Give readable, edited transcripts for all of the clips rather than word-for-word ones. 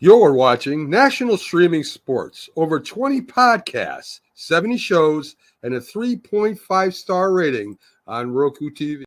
You're watching National Streaming Sports, over 20 podcasts, 70 shows, and a 3.5-star rating on Roku TV.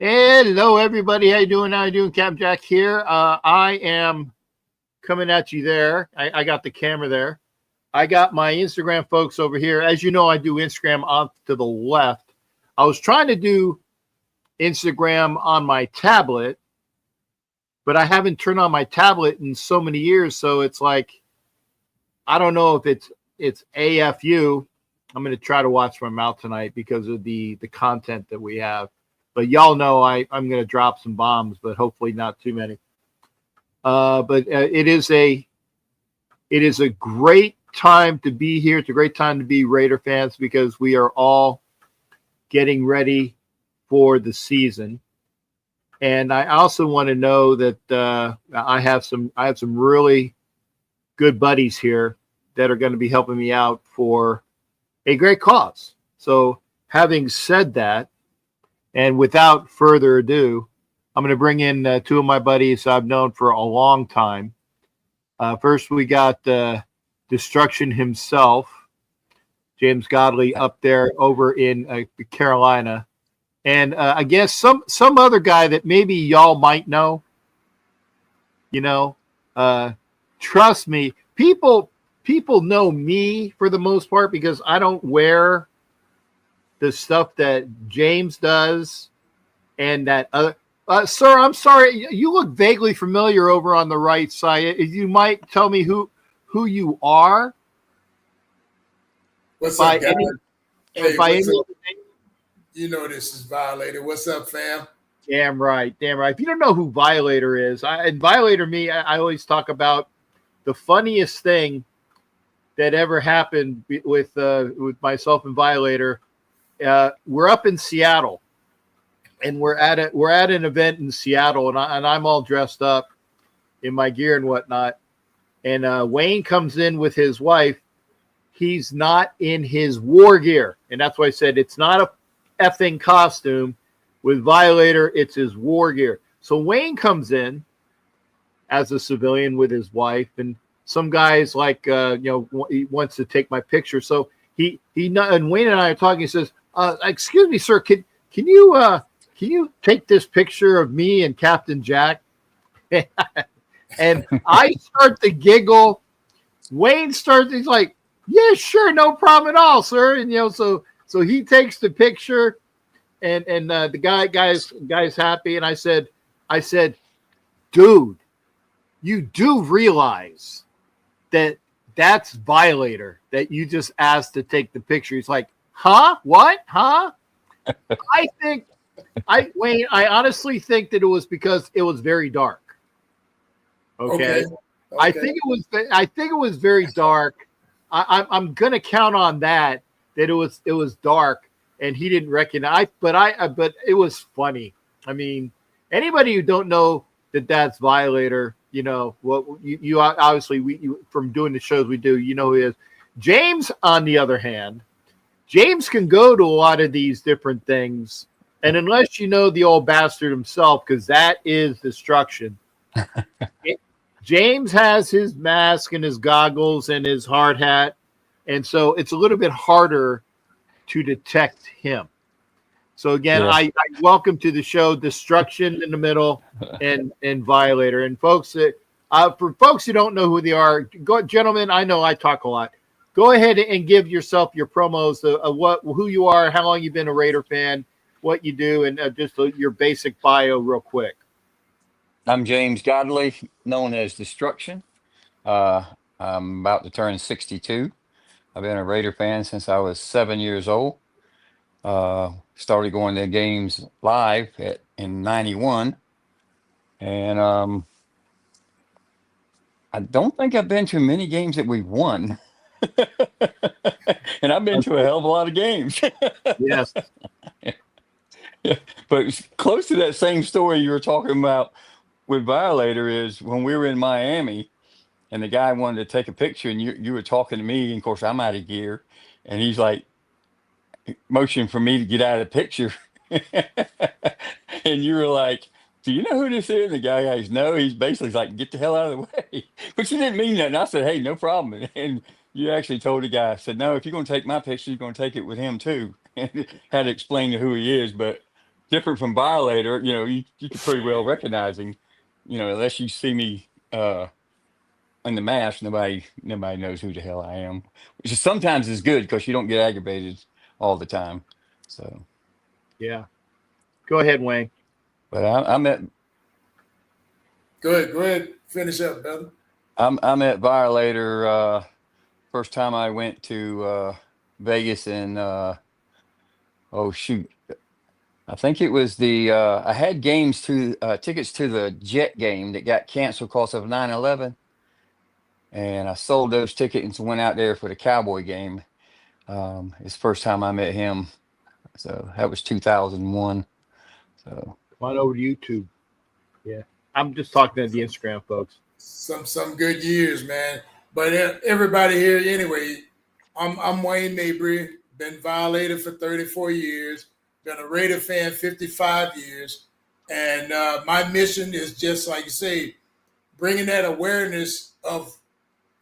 Hello, everybody. How you doing? How you doing? Cap Jack here. I am coming at you there. I got the camera there. I got my Instagram folks over here. As you know, I do Instagram off to the left. I was trying to do Instagram on my tablet, but I haven't turned on my tablet in so many years. So it's like, I don't know if it's AFU. I'm going to try to watch my mouth tonight because of the content that we have. But y'all know I'm going to drop some bombs, but hopefully not too many. But it is a great time to be here. It's a great time to be Raider fans because we are all getting ready for the season. And I also want to know that I have some really good buddies here that are going to be helping me out for a great cause. So having said that, and without further ado, I'm going to bring in two of my buddies I've known for a long time. First, we got Destruction himself, James Godley, up there over in Carolina. And I guess some other guy that maybe y'all might know. You know, trust me, people know me for the most part because I don't wear the stuff that James does and that other. Sir, I'm sorry. You look vaguely familiar over on the right side. You might tell me who you are. What's up, guys? You know this is Violator. What's up, fam? Damn right. If you don't know who Violator is, and Violator me, I always talk about the funniest thing that ever happened with myself and Violator. We're up in Seattle, and we're at an event in Seattle, and I'm all dressed up in my gear and whatnot. And Wayne comes in with his wife. He's not in his war gear, and that's why I said it's not a effing costume. With Violator, it's his war gear. So Wayne comes in as a civilian with his wife, and some guys like he wants to take my picture. So he and Wayne and I are talking. He says, "Excuse me, sir, can you take this picture of me and Captain Jack?" And I start to giggle. Wayne starts. He's like, "Yeah, sure, no problem at all, sir." And so he takes the picture, and the guy's happy. And I said, "Dude, you do realize that that's Violator that you just asked to take the picture?" He's like, "Huh? What? Huh?" Wayne, I honestly think that it was because it was very dark. Okay. I think it was very dark. I'm gonna count on that it was dark and he didn't recognize. But it was funny. I mean, anybody who don't know that's Violator, what you obviously from doing the shows we do, who he is. James, on the other hand, James can go to a lot of these different things, and unless you know the old bastard himself, because that is destruction. James has his mask and his goggles and his hard hat, and so it's a little bit harder to detect him. So again, yeah. I welcome to the show Destruction in the middle and Violator. And folks, for folks who don't know who they are, gentlemen, I know I talk a lot. Go ahead and give yourself your promos of who you are, how long you've been a Raider fan, what you do, and just your basic bio real quick. I'm James Godley, known as Destruction. I'm about to turn 62. I've been a Raider fan since I was 7 years old. Started going to games live in 91. And I don't think I've been to many games that we've won. And I've been to a hell of a lot of games. Yes. But it's close to that same story you were talking about with Violator is when we were in Miami and the guy wanted to take a picture and you were talking to me, and of course I'm out of gear, and he's like motioning for me to get out of the picture. And you were like, "Do you know who this is?" And the guy goes, "No." He's basically like, "Get the hell out of the way." But you didn't mean that. And I said, "Hey, no problem." And you actually told the guy, I said, "No, if you're going to take my picture, you're going to take it with him too." And had to explain to who he is. But different from Violator, you can pretty well recognize him. Unless you see me in the mask, nobody knows who the hell I am. Which is sometimes is good because you don't get aggravated all the time. So, yeah. Go ahead, Wayne. But I'm at. Go ahead. Finish up, brother. I'm at Violator. First time I went to Vegas in I think it was I had tickets to the Jet game that got canceled because of 9/11, and I sold those tickets and went out there for the Cowboy game. It's the first time I met him, so that was 2001. So come on over to YouTube. Yeah, I'm just talking to the Instagram folks. Some good years, man. But everybody here, anyway. I'm Wayne Mabry. Been Violator for 34 years. Been a Raider fan 55 years. And my mission is just like you say, bringing that awareness of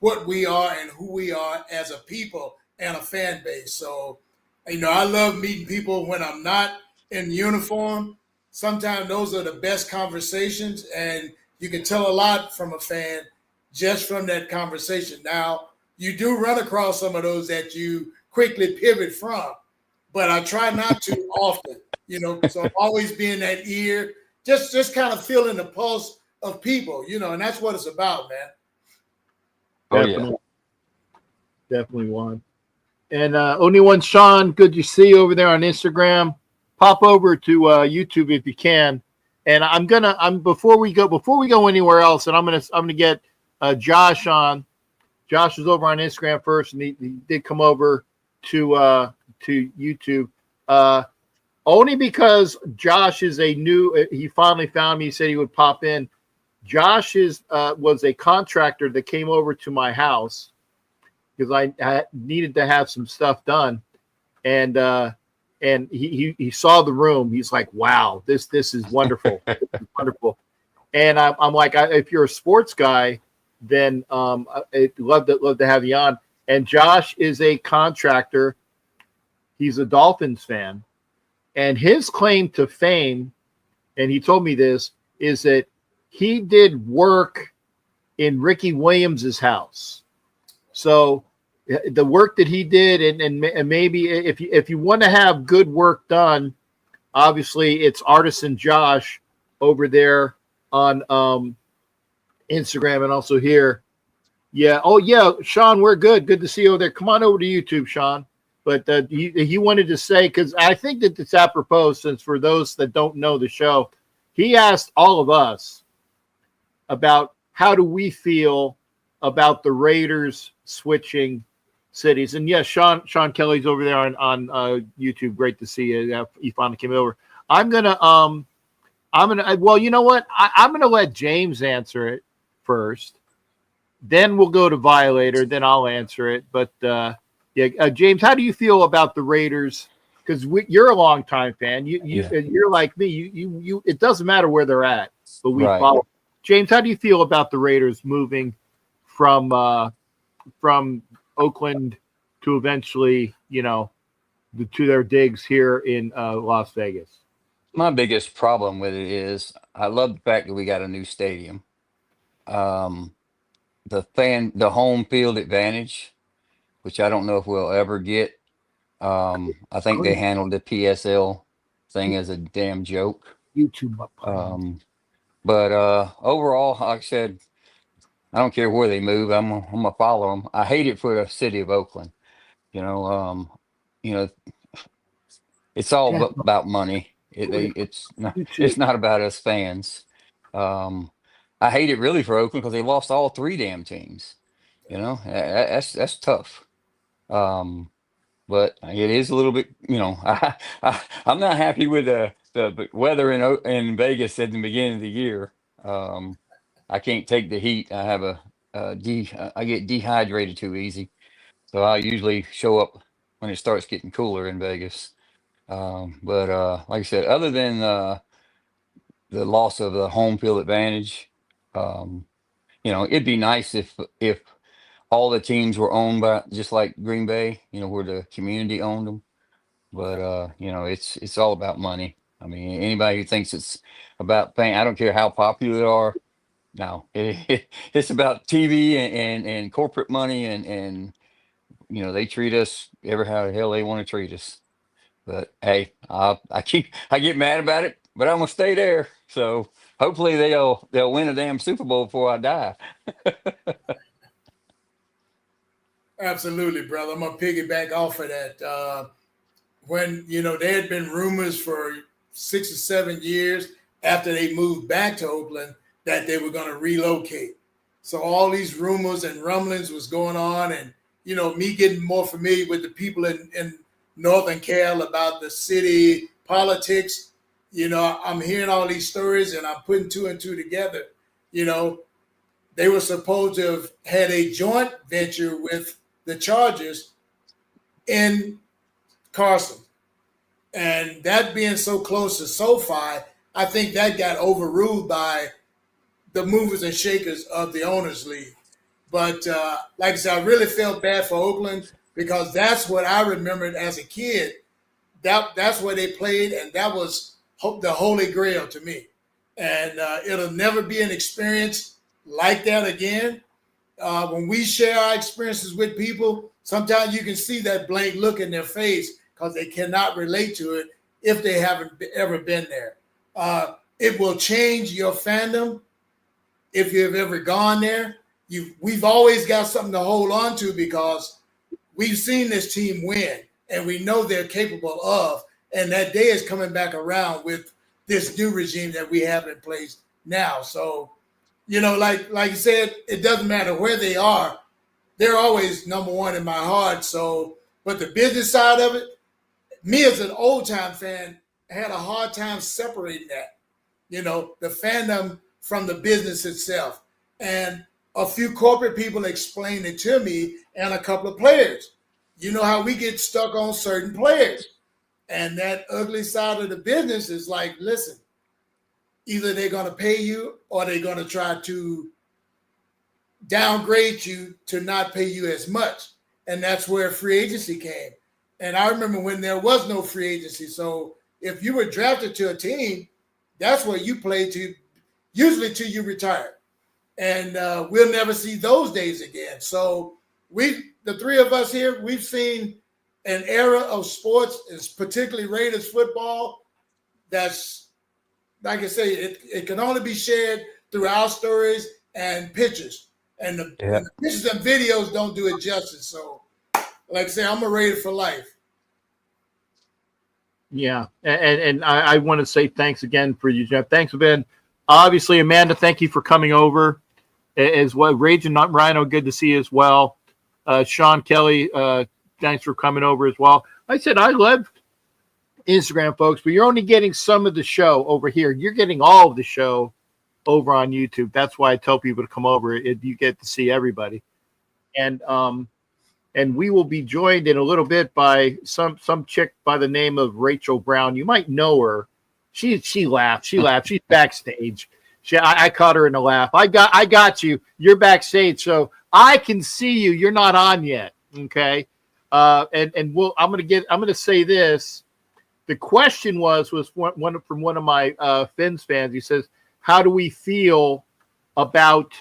what we are and who we are as a people and a fan base. So, I love meeting people when I'm not in uniform. Sometimes those are the best conversations, and you can tell a lot from a fan just from that conversation. Now, you do run across some of those that you quickly pivot from, but I try not to often, so I'm always being that ear, just kind of feeling the pulse of people, and that's what it's about, man. Definitely. Yeah. Definitely one. And only one, Sean, good to see you over there on Instagram. Pop over to YouTube if you can. And before we go anywhere else, and I'm gonna get Josh on. Josh was over on Instagram first, and he did come over to YouTube. Only because Josh is he finally found me. He said he would pop in. Josh was a contractor that came over to my house because I needed to have some stuff done, and he saw the room. He's like, "Wow, this is wonderful. This is wonderful." And I'm like, if you're a sports guy, then I'd love to have you on. And Josh is a contractor. He's a Dolphins fan. And his claim to fame, and he told me this, is that he did work in Ricky Williams's house. So the work that he did, and maybe if you want to have good work done, obviously it's Artisan Josh over there on Instagram and also here. Yeah. Oh, yeah. Sean, we're good. Good to see you over there. Come on over to YouTube, Sean. But he wanted to say, because I think that it's apropos, since for those that don't know the show, he asked all of us about how do we feel about the Raiders switching cities. And yes, Sean Kelly's over there on YouTube. Great to see you. You finally came over. Well, you know what? I'm gonna let James answer it first. Then we'll go to Violator. Then I'll answer it. But James, how do you feel about the Raiders? Because you're a longtime fan. You're like me. You. It doesn't matter where they're at, but we follow. James, how do you feel about the Raiders moving from Oakland to eventually, to their digs here in Las Vegas? My biggest problem with it is I love the fact that we got a new stadium. The home field advantage, which I don't know if we'll ever get. I think they handled the PSL thing as a damn joke. YouTube. But overall, like I said, I don't care where they move. I'm gonna follow them. I hate it for the city of Oakland. It's all about money. It's not about us fans. I hate it really for Oakland because they lost all three damn teams. That's tough. But it is a little bit. I'm not happy with the weather in Vegas at the beginning of the year. I can't take the heat. I have I get dehydrated too easy, so I usually show up when it starts getting cooler in Vegas. But like I said, other than the loss of the home field advantage, it'd be nice if all the teams were owned by just like Green Bay, where the community owned them. But it's all about money. I mean, anybody who thinks it's about fame, I don't care how popular they are. No, it's about TV and corporate money and they treat us ever how the hell they want to treat us. But hey, I get mad about it, but I'm gonna stay there. So hopefully they'll win a damn Super Bowl before I die. Absolutely, brother. I'm gonna piggyback off of that. When there had been rumors for 6 or 7 years after they moved back to Oakland that they were going to relocate. So all these rumors and rumblings was going on, and me getting more familiar with the people in Northern Cal about the city politics. I'm hearing all these stories and I'm putting two and two together. They were supposed to have had a joint venture with the Chargers in Carson. And that being so close to SoFi, I think that got overruled by the movers and shakers of the Owners League. But like I said, I really felt bad for Oakland because that's what I remembered as a kid. That's where they played, and that was the holy grail to me. And it'll never be an experience like that again. When we share our experiences with people, sometimes you can see that blank look in their face because they cannot relate to it if they haven't ever been there. It will change your fandom if you've ever gone there. We've always got something to hold on to because we've seen this team win and we know they're capable of, and that day is coming back around with this new regime that we have in place now. So, like you said, it doesn't matter where they are. They're always number one in my heart. So, but the business side of it, me as an old time fan had a hard time separating that, the fandom from the business itself. And a few corporate people explained it to me and a couple of players. You know how we get stuck on certain players. And that ugly side of the business is like, listen, either they're going to pay you or they're going to try to downgrade you to not pay you as much. And that's where free agency came. And I remember when there was no free agency. So if you were drafted to a team, that's where you played to, usually till you retire. And we'll never see those days again. So the three of us here, we've seen an era of sports, particularly Raiders football, that's, like I say, it can only be shared through our stories and pictures. And the pictures and videos don't do it justice. So, like I say, I'm a Raider for life. Yeah, and I want to say thanks again for you, Jeff. Thanks, Ben. Obviously, Amanda, thank you for coming over as well. Rage and Rhino, good to see you as well. Sean Kelly, thanks for coming over as well. Like I said, I love Instagram, folks, but you're only getting some of the show over here. You're getting all of the show over on YouTube. That's why I tell people to come over. You get to see everybody. And we will be joined in a little bit by some chick by the name of Rachel Brown. You might know her. She laughed. She's backstage. I caught her in a laugh. I got you. You're backstage, so I can see you. You're not on yet. Okay. I'm gonna say this. The question was one from one of my Finns fans. He says, how do we feel about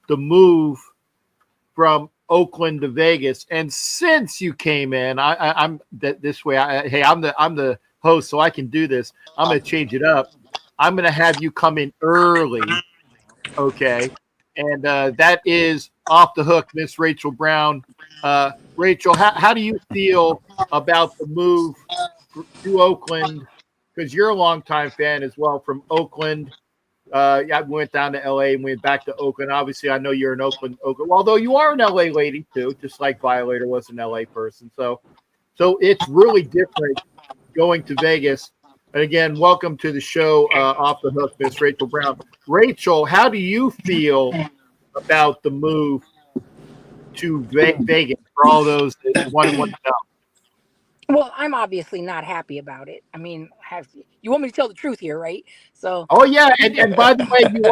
the move from Oakland to Vegas? And since you came in, I'm this way. I'm the host, so I can do this. I'm going to change it up. I'm going to have you come in early, okay? And that is off the hook, Miss Rachel Brown. Rachel, how do you feel about the move to Oakland? Because you're a longtime fan as well from Oakland. We went down to LA and went back to Oakland. Obviously, I know you're an Oakland, although you are an LA lady too, just like Violator was an LA person. So it's really different going to Vegas. And again, welcome to the show, Off the Hook, Miss Rachel Brown. Rachel, how do you feel about the move to Vegas for all those that want to know? Well, I'm obviously not happy about it. I mean, you want me to tell the truth here, right? So. Oh yeah, and by the way, you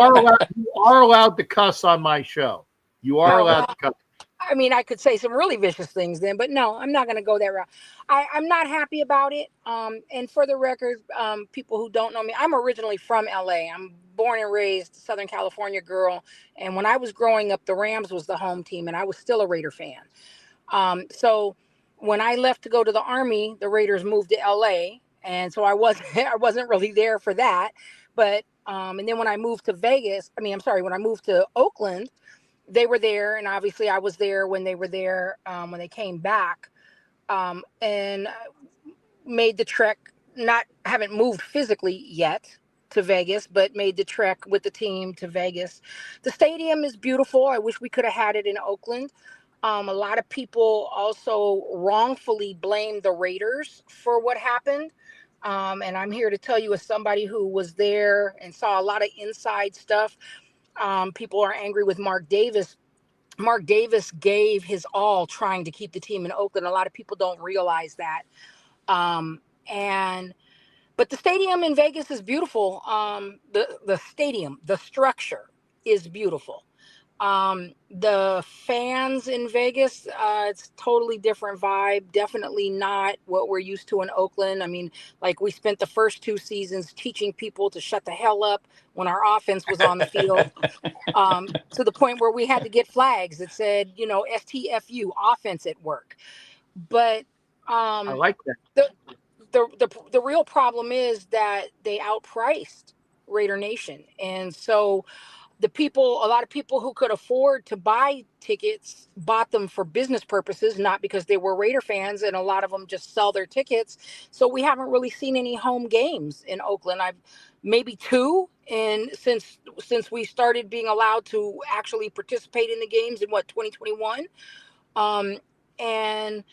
are allowed to cuss on my show. You are allowed to cuss. I mean, I could say some really vicious things then, but no, I'm not going to go that route. I'm not happy about it. And for the record, people who don't know me, I'm originally from LA. I'm born and raised Southern California girl. And when I was growing up, the Rams was the home team, and I was still a Raider fan. So when I left to go to the Army, the Raiders moved to LA. And so I wasn't really there for that. But, and then when I moved to when I moved to Oakland, they were there. And obviously I was there when they were there, when they came back, and made the trek, haven't moved physically yet to Vegas, but made the trek with the team to Vegas. The stadium is beautiful. I wish we could have had it in Oakland. A lot of people also wrongfully blame the Raiders for what happened. And I'm here to tell you, as somebody who was there and saw a lot of inside stuff, people are angry with Mark Davis. Mark Davis gave his all trying to keep the team in Oakland. A lot of people don't realize that. But the stadium in Vegas is beautiful. The stadium, the structure is beautiful. The fans in Vegas, it's totally different vibe. Definitely not what we're used to in Oakland. I mean, like, we spent the first 2 seasons teaching people to shut the hell up when our offense was on the field, to the point where we had to get flags that said, STFU, offense at work. But I like that. The real problem is that they outpriced Raider Nation. And so a lot of people who could afford to buy tickets bought them for business purposes, not because they were Raider fans, and a lot of them just sell their tickets. So we haven't really seen any home games in Oakland. I've maybe 2, and since we started being allowed to actually participate in the games in 2021, and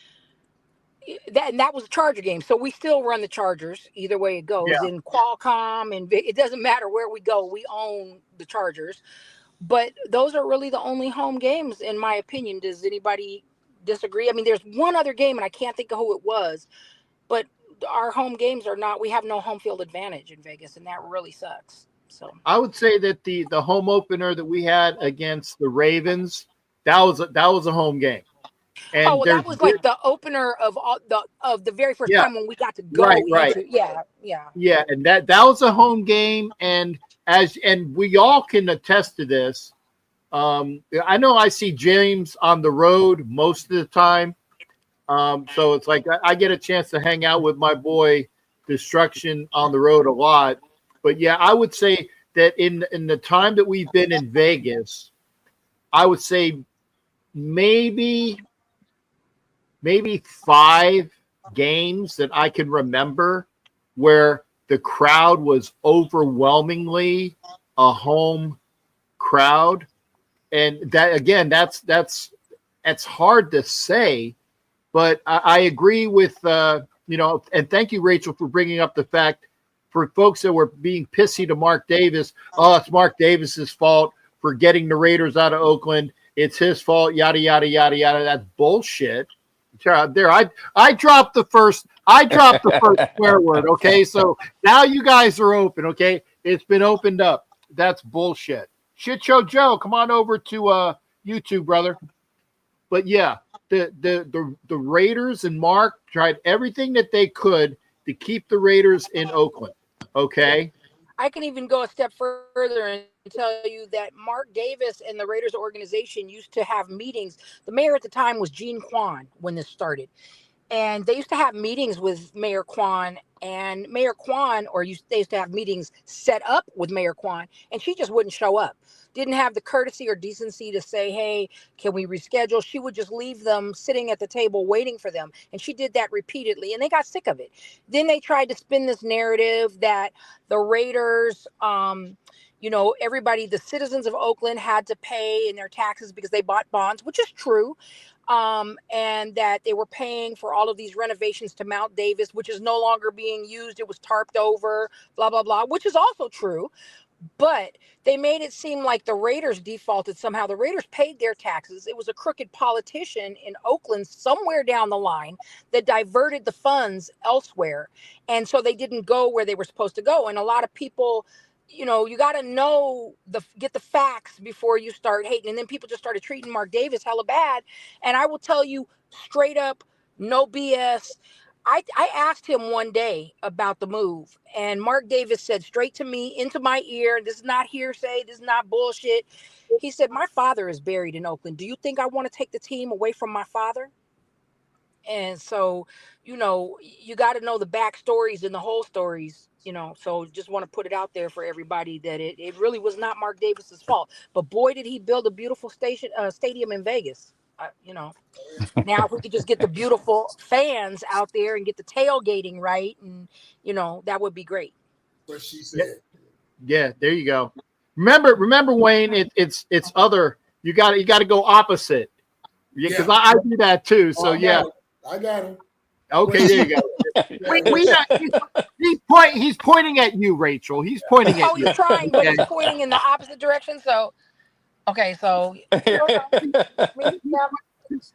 that was a Charger game. So we still run the Chargers either way it goes. Yeah. In Qualcomm, and it doesn't matter where we go, we own the Chargers. But those are really the only home games, in my opinion. Does anybody disagree? I mean, there's one other game, and I can't think of who it was, but our home games are not, we have no home field advantage in Vegas, and that really sucks. So I would say that the home opener that we had against the Ravens, that was a home game. oh And well, that was like the opener of the very first yeah, time when we got to go right. into yeah. Yeah, and that was a home game, and we all can attest to this. I know I see James on the road most of the time. So it's like I get a chance to hang out with my boy Destruction on the road a lot. But yeah, I would say that in the time that we've been in Vegas, I would say maybe 5 games that I can remember where the crowd was overwhelmingly a home crowd. And that, again, that's hard to say, but I agree with, and thank you, Rachel, for bringing up the fact for folks that were being pissy to Mark Davis. Oh, it's Mark Davis's fault for getting the Raiders out of Oakland. It's his fault, yada, yada, yada, yada. That's bullshit. There, I dropped the first swear word. Okay, so now you guys are open. Okay, it's been opened up. That's bullshit. Shit Show Joe, come on over to YouTube, brother. But yeah, the Raiders and Mark tried everything that they could to keep the Raiders in Oakland. Okay. I can even go a step further and tell you that Mark Davis and the Raiders organization used to have meetings. The mayor at the time was Gene Kwan when this started. And they used to have meetings with Mayor Kwan, and Mayor Kwan, they used to have meetings set up with Mayor Kwan, and she just wouldn't show up. Didn't have the courtesy or decency to say, hey, can we reschedule? She would just leave them sitting at the table waiting for them. And she did that repeatedly, and they got sick of it. Then they tried to spin this narrative that the Raiders, everybody, the citizens of Oakland had to pay in their taxes because they bought bonds, which is true. And that they were paying for all of these renovations to Mount Davis, which is no longer being used. It was tarped over, blah, blah, blah, which is also true. But they made it seem like the Raiders defaulted somehow. The Raiders paid their taxes. It was a crooked politician in Oakland somewhere down the line that diverted the funds elsewhere. And so they didn't go where they were supposed to go. And a lot of people, you got to get the facts before you start hating. And then people just started treating Mark Davis hella bad. And I will tell you straight up, no BS. I asked him one day about the move, and Mark Davis said straight to me into my ear, this is not hearsay, this is not bullshit. He said, my father is buried in Oakland. Do you think I want to take the team away from my father? And so, you got to know the backstories and the whole stories, so just want to put it out there for everybody that it really was not Mark Davis's fault. But boy, did he build a beautiful stadium in Vegas, Now, if we could just get the beautiful fans out there and get the tailgating right, and that would be great. What she said. Yeah, there you go. Remember, Wayne. It's other. You got to go opposite. Because I do that too. So I got him. Okay, there you go. He's pointing at you, Rachel. He's pointing at you. He's trying, but he's pointing in the opposite direction. So, okay, so.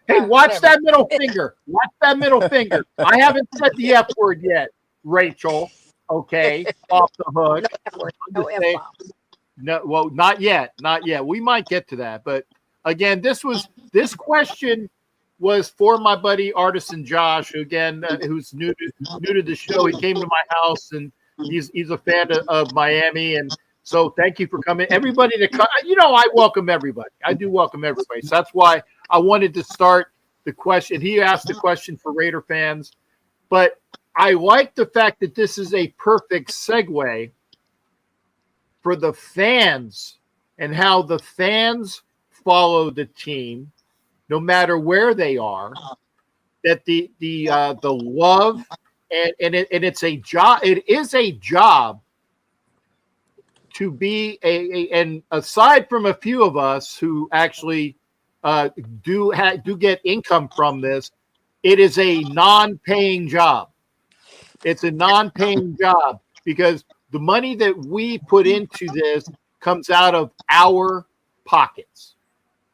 Hey, watch that middle finger. Watch that middle finger. I haven't said the F word yet, Rachel. Okay, off the hook. No F-bombs. No, well, not yet. Not yet. We might get to that. But again, this question was for my buddy Artisan Josh, who again, who's new to the show. He came to my house, and he's a fan of Miami, and so thank you for coming. Everybody that come, I welcome everybody. I do welcome everybody. So that's why I wanted to start the question. He asked the question for Raider fans, but I like the fact that this is a perfect segue for the fans and how the fans follow the team, no matter where they are. That the love and it's a job. It is a job to be and aside from a few of us who actually do get income from this, it is a non-paying job. It's a non-paying job because the money that we put into this comes out of our pockets.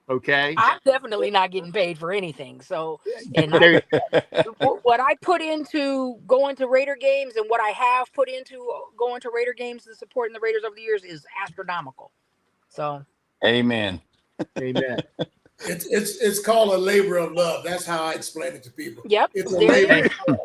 Okay. I'm definitely not getting paid for anything. So, and There, what I put into going to Raider games and what I have put into going to Raider games and supporting the Raiders over the years is astronomical. So, Amen. amen. It's called a labor of love. That's how I explain it to people. yep, It's a there it labor. is.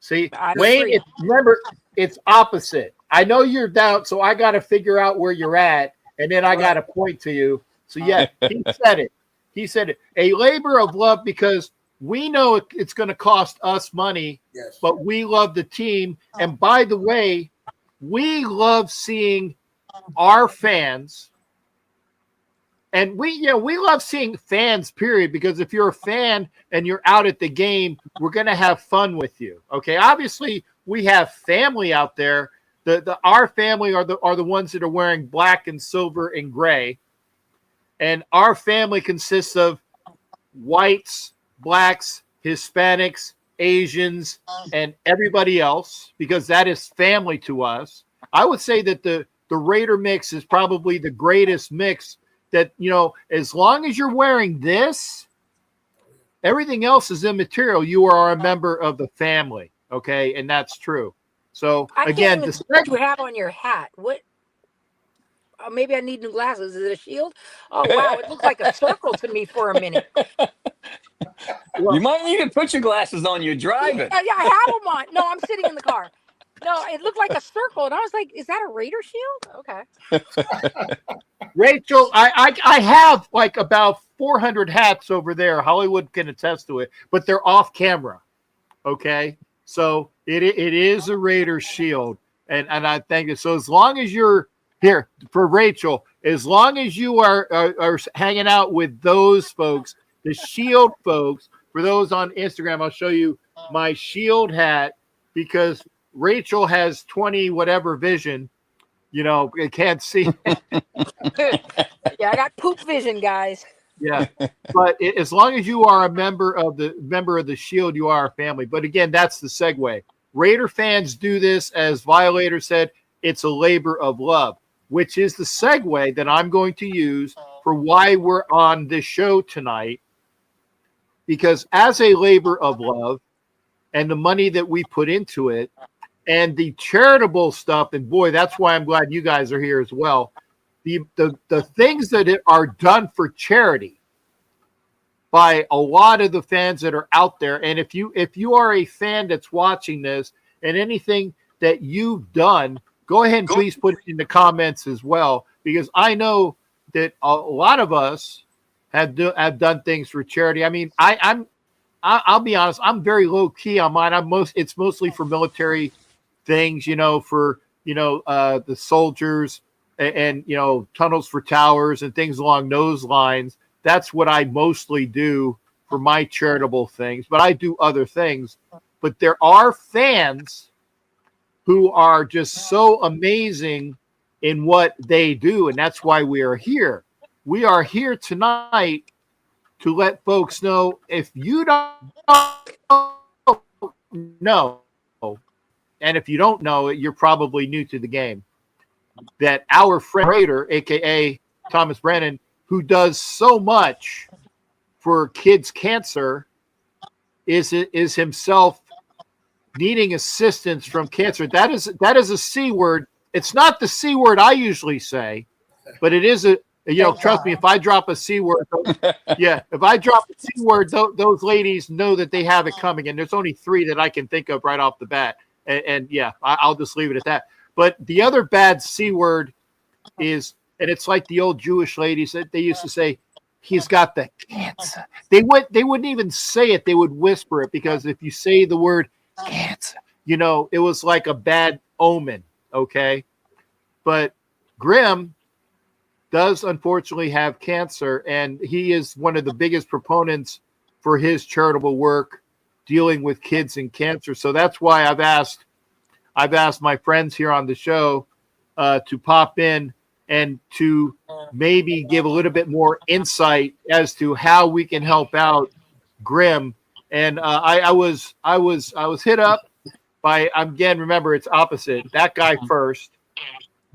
See, I Wayne, agree. remember, it's opposite. I know you're down, so I got to figure out where you're at, and then I got to point to you. So, yeah, he said it. He said it. A labor of love, because we know it's going to cost us money, Yes. but we love the team. And by the way, we love seeing our fans. And we love seeing fans, period, because if you're a fan and you're out at the game, we're going to have fun with you. Okay. Obviously, we have family out there. Our family are the ones that are wearing black and silver and gray. And our family consists of whites, blacks, Hispanics, Asians, and everybody else, because that is family to us. I would say that the Raider mix is probably the greatest mix. That, as long as you're wearing this, everything else is immaterial. You are a member of the family, okay? And that's true. So, again, can't even what you have on your hat. What? Maybe I need new glasses. Is it a shield? Oh, wow. It looks like a circle to me for a minute. You might need to put your glasses on. You're driving. Yeah, I have them on. No, I'm sitting in the car. No, it looked like a circle. And I was like, is that a Raider shield? Okay. Rachel, I have like about 400 hats over there. Hollywood can attest to it, but they're off camera. Okay. So it is a Raider shield. And I think it. So as long as you're here for Rachel, as long as you are hanging out with those folks, the shield folks, for those on Instagram, I'll show you my shield hat, because Rachel has 20 whatever vision. It can't see. Yeah, I got poop vision, guys. Yeah, but as long as you are a member of the Shield, you are a family. But again, that's the segue. Raider fans do this, as Violator said, it's a labor of love, which is the segue that I'm going to use for why we're on this show tonight. Because as a labor of love, and the money that we put into it, and the charitable stuff, and boy, that's why I'm glad you guys are here as well. The things that are done for charity by a lot of the fans that are out there. And if you are a fan that's watching this, and anything that you've done, go ahead and please put it in the comments as well, because I know that a lot of us have done things for charity. I mean, I'll be honest, I'm very low key on mine. It's mostly for military things, for the soldiers, and tunnels for towers and things along those lines. That's what I mostly do for my charitable things, but I do other things. But there are fans who are just so amazing in what they do, and that's why we are here. We are here tonight to let folks know, if you don't know, and if you don't know it, you're probably new to the game, that our friend Raider, a.k.a. Thomas Brennan, who does so much for kids' cancer, is himself needing assistance from cancer. That is a C word. It's not the C word I usually say, but it is trust me, if I drop a C word, if I drop a C word, those ladies know that they have it coming. And there's only 3 that I can think of right off the bat. And I'll just leave it at that. But the other bad C word is, and it's like the old Jewish ladies that they used to say, he's got the cancer. They wouldn't even say it. They would whisper it, because if you say the word cancer, it was like a bad omen. Okay. But Grim does unfortunately have cancer, and he is one of the biggest proponents for his charitable work dealing with kids and cancer. So that's why I've asked my friends here on the show to pop in and to maybe give a little bit more insight as to how we can help out Grim. And I was hit up by, again, remember, it's opposite, that guy first.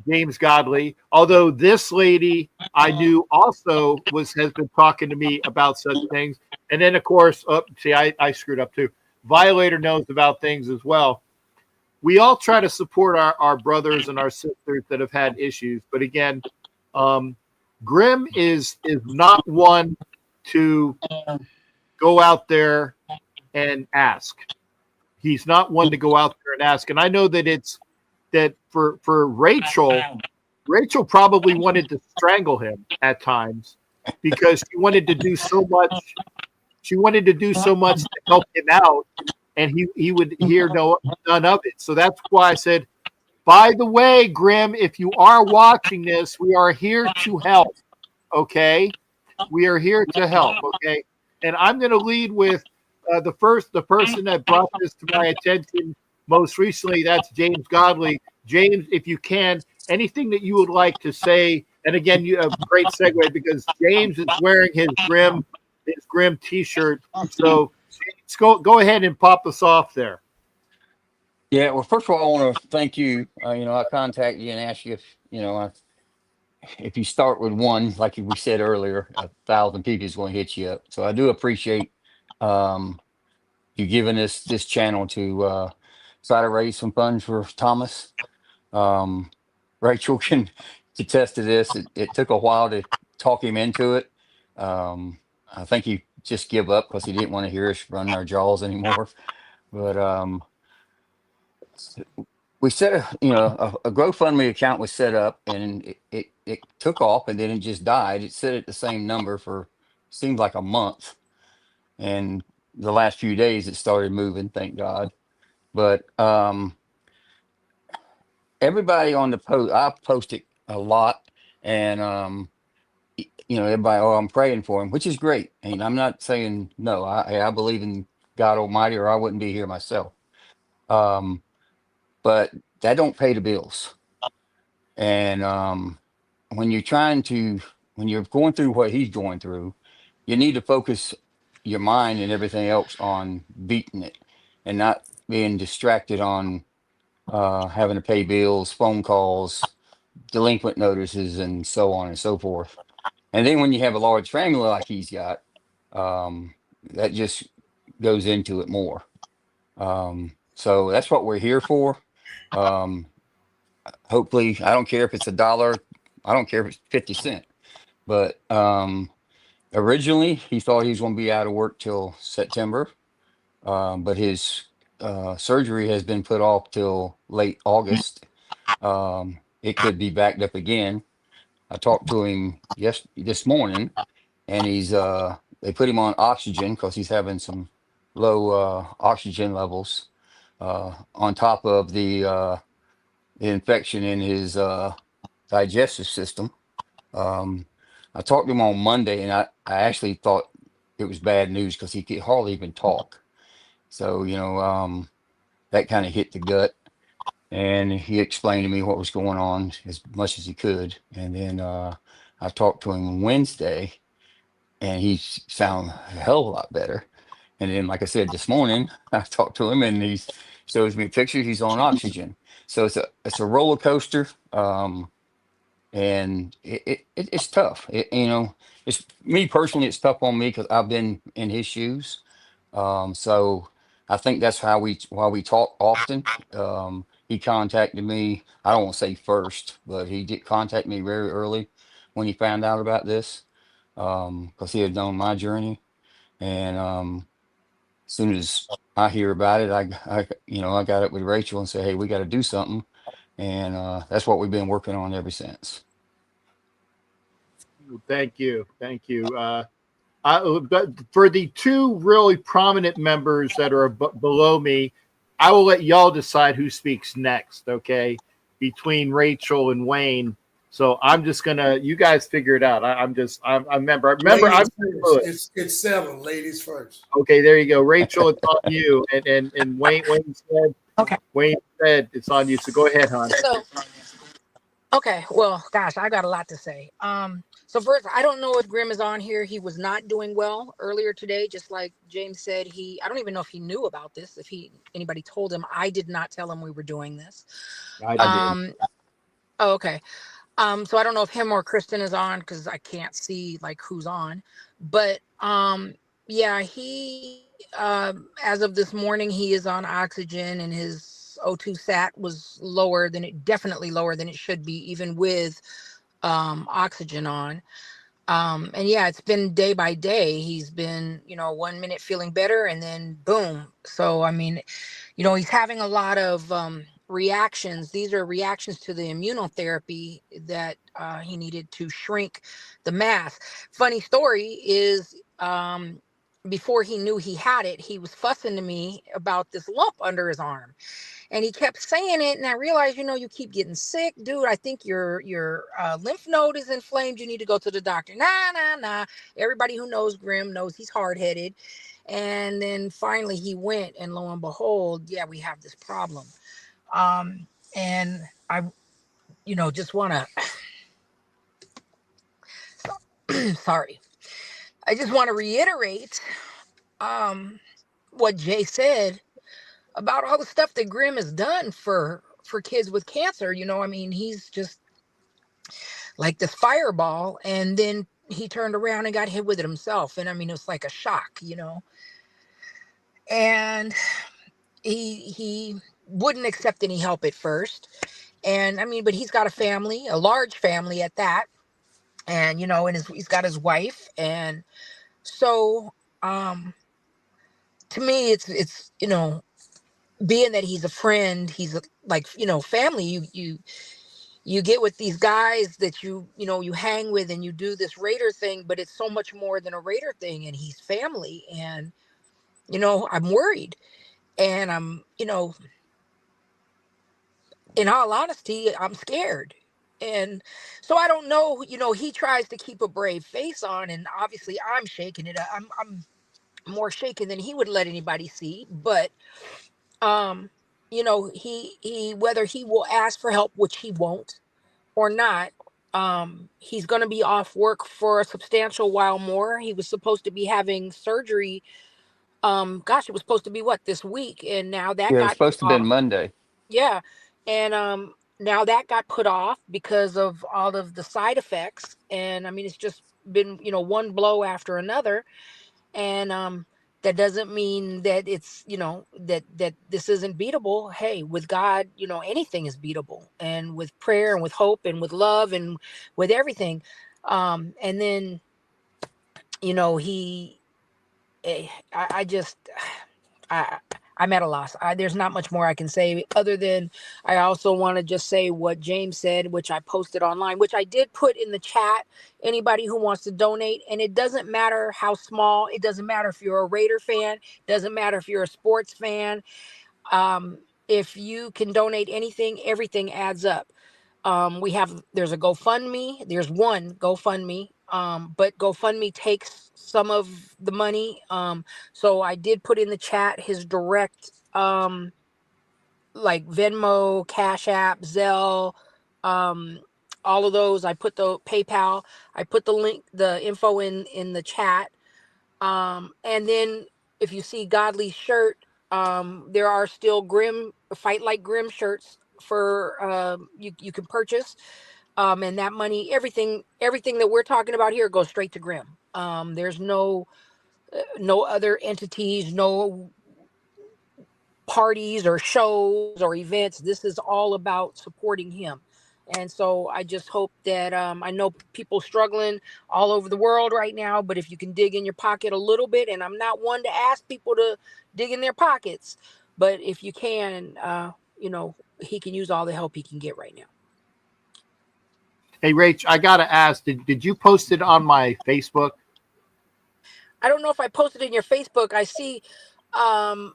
James Godley. Although this lady I knew also has been talking to me about such things. And then, of course, I screwed up too. Violator knows about things as well. We all try to support our brothers and our sisters that have had issues. But again, Grim is not one to go out there and ask. He's not one to go out there and ask. And I know that for Rachel probably wanted to strangle him at times because she wanted to do so much. She wanted to do so much to help him out, and he would hear none of it. So that's why I said, by the way, Grim, if you are watching this, we are here to help. Okay, we are here to help. Okay, and I'm going to lead with the person that brought this to my attention most recently. That's James Godley. James, if you can, anything that you would like to say. And again, you have a great segue because James is wearing his Grim T-shirt. So let's go ahead and pop us off there. Yeah, well, first of all, I want to thank you. I contacted you and asked you if you start with one, like we said earlier, 1,000 people is going to hit you up. So I do appreciate you giving us this channel to try to raise some funds for Thomas. Rachel can attest to this. It took a while to talk him into it. I think he just give up because he didn't want to hear us run our jaws anymore. But we set a GoFundMe account was set up, and it took off, and then it just died. It set at the same number for seemed like a month, and the last few days it started moving. Thank God. But everybody on the post, I posted a lot, and everybody, I'm praying for him, which is great. And I'm not saying no. I believe in God Almighty, or I wouldn't be here myself. But that don't pay the bills. And when you're going through what he's going through, you need to focus your mind and everything else on beating it, and not being distracted on having to pay bills, phone calls, delinquent notices, and so on and so forth. And then when you have a large family like he's got, that just goes into it more. So that's what we're here for. Hopefully, I don't care if it's $1, I don't care if it's 50 cents. But originally, he thought he was going to be out of work till September. But his surgery has been put off till late August. It could be backed up again. I talked to him this morning, and they put him on oxygen because he's having some low oxygen levels on top of the infection in his digestive system. I talked to him on Monday, and I actually thought it was bad news because he could hardly even talk. So, that kind of hit the gut. And he explained to me what was going on as much as he could. And then I talked to him Wednesday, and he sounded a hell of a lot better. And then, like I said, this morning, I talked to him, and he shows me pictures. He's on oxygen. So it's a roller coaster. And it's tough. It's me personally, it's tough on me because I've been in his shoes. So I think that's why we talk often. He contacted me. I don't want to say first, but he did contact me very early when he found out about this, because he had known my journey. And as soon as I hear about it, I got up with Rachel and said, "Hey, we got to do something." And that's what we've been working on ever since. Thank you. But for the two really prominent members that are below me, I will let y'all decide who speaks next, okay? Between Rachel and Wayne. So I'm just gonna, you guys figure it out. I remember. It's settled. Ladies first. Okay, there you go. Rachel, it's on you. And Wayne said. Okay. Wayne said it's on you. So go ahead, hon. Okay. Well, gosh, I got a lot to say. So first, I don't know if Grim is on here. He was not doing well earlier today, just like James said. I don't even know if he knew about this. If anybody told him, I did not tell him we were doing this. I did. Oh, okay. So I don't know if him or Kristen is on because I can't see like who's on, but yeah, he as of this morning he is on oxygen and his O2 sat was definitely lower than it should be, even with oxygen on. And yeah, it's been day by day. He's been, 1 minute feeling better and then boom. So I mean, he's having a lot of reactions. These are reactions to the immunotherapy that he needed to shrink the mass. Funny story is, before he knew he had it, he was fussing to me about this lump under his arm. And he kept saying it, and I realized, you keep getting sick, dude. I think your lymph node is inflamed. You need to go to the doctor. Nah. Everybody who knows Grim knows he's hard-headed. And then finally he went, and lo and behold, yeah, we have this problem. And I, just want to, sorry, I just want to reiterate what Jay said about all the stuff that Grim has done for kids with cancer. I mean, he's just like this fireball, and then he turned around and got hit with it himself. And I mean, it was like a shock, and he wouldn't accept any help at first. And I mean, but he's got a family, a large family at that. And, and he's got his wife. And so, to me, it's, being that he's a friend, he's like, family, you get with these guys that you hang with and you do this Raider thing, but it's so much more than a Raider thing, and he's family. And, I'm worried, and I'm, in all honesty, I'm scared. And so I don't know, he tries to keep a brave face on, and obviously I'm shaking it. I'm more shaken than he would let anybody see. But he whether he will ask for help, which he won't, or not, he's going to be off work for a substantial while more. He was supposed to be having surgery. Gosh, it was supposed to be what, this week, and now that Yeah, it was got supposed to have been off. Monday. Yeah. And now that got put off because of all of the side effects. And I mean, it's just been, one blow after another. And that doesn't mean that it's, that this isn't beatable. Hey, with God, anything is beatable. And with prayer and with hope and with love and with everything. And then, I just I I'm at a loss. There's not much more I can say other than I also want to just say what James said, which I posted online, which I did put in the chat. Anybody who wants to donate, and it doesn't matter how small, it doesn't matter if you're a Raider fan, doesn't matter if you're a sports fan. If you can donate anything, everything adds up. There's a GoFundMe. There's one GoFundMe. But GoFundMe takes some of the money. So I did put in the chat his direct, like Venmo, Cash App, Zelle, all of those. I put the PayPal. I put the link, the info in the chat. And then if you see Godly's shirt, there are still Fight Like Grim shirts for you can purchase. And that money, everything that we're talking about here goes straight to Grim. There's no other entities, no parties or shows or events. This is all about supporting him. And so I just hope that I know people struggling all over the world right now, but if you can dig in your pocket a little bit, and I'm not one to ask people to dig in their pockets, but if you can, he can use all the help he can get right now. Hey, Rach, I got to ask, did you post it on my Facebook? I don't know if I posted it in your Facebook. I see I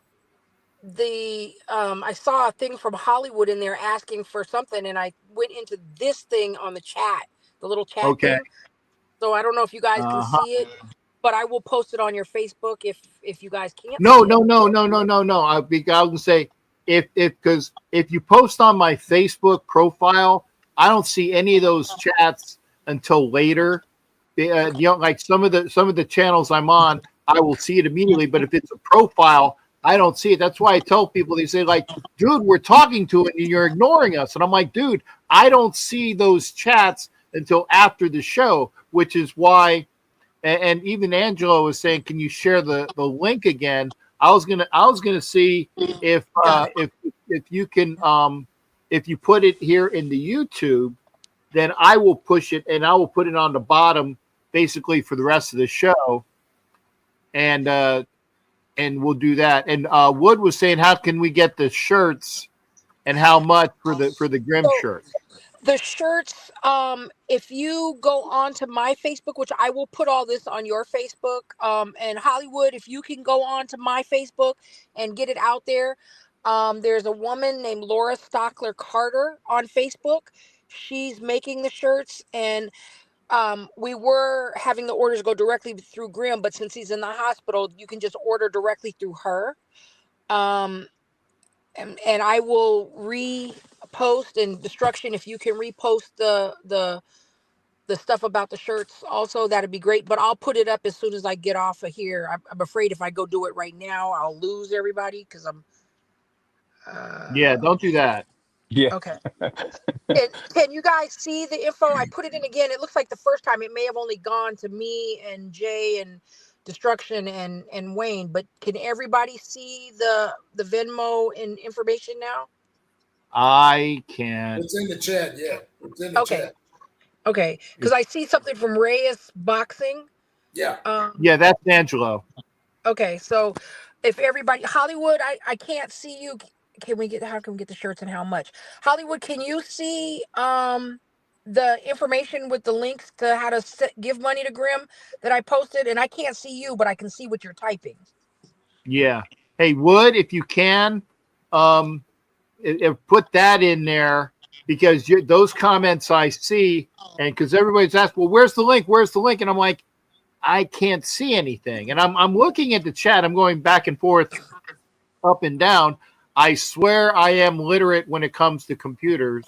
saw a thing from Hollywood in there asking for something, and I went into this thing on the chat, the little chat thing. So I don't know if you guys can see it, but I will post it on your Facebook if you guys can't. No. I would say because if you post on my Facebook profile, I don't see any of those chats until later. Like some of the channels I'm on, I will see it immediately. But if it's a profile, I don't see it. That's why I tell people, they say like, dude, we're talking to it and you're ignoring us. And I'm like, dude, I don't see those chats until after the show, which is why. And even Angelo was saying, can you share the link again? I was gonna see if you can if you put it here in the YouTube, then I will push it and I will put it on the bottom basically for the rest of the show. And we'll do that. And Wood was saying, how can we get the shirts and how much for the Grim So shirts? the shirts, if you go on to my Facebook, which I will put all this on your Facebook, and Hollywood, if you can go on to my Facebook and get it out there. There's a woman named Laura Stockler Carter on Facebook. She's making the shirts, and we were having the orders go directly through Grim, but since he's in the hospital, you can just order directly through her. Um, and I will repost, and Destruction, if you can repost the stuff about the shirts also, that'd be great. But I'll put it up as soon as I get off of here. I'm afraid if I go do it right now, I'll lose everybody because I'm. Yeah, don't do that. Yeah. Okay. Can you guys see the info? I put it in again. It looks like the first time it may have only gone to me and Jay and Destruction and Wayne, but can everybody see the Venmo and information now? I can. It's in the chat. Yeah, it's in the Okay. chat. Okay, because I see something from Reyes Boxing. Yeah. Yeah, that's Angelo. Okay, so if everybody, Hollywood, I can't see you. How can we get the shirts and how much? Hollywood, can you see the information with the links to how to give money to Grim that I posted? And I can't see you, but I can see what you're typing. Yeah. Hey, Wood, if you can, put that in there because those comments I see, and because everybody's asked, well, where's the link? Where's the link? And I'm like, I can't see anything. And I'm looking at the chat. I'm going back and forth, up and down. I swear I am literate when it comes to computers.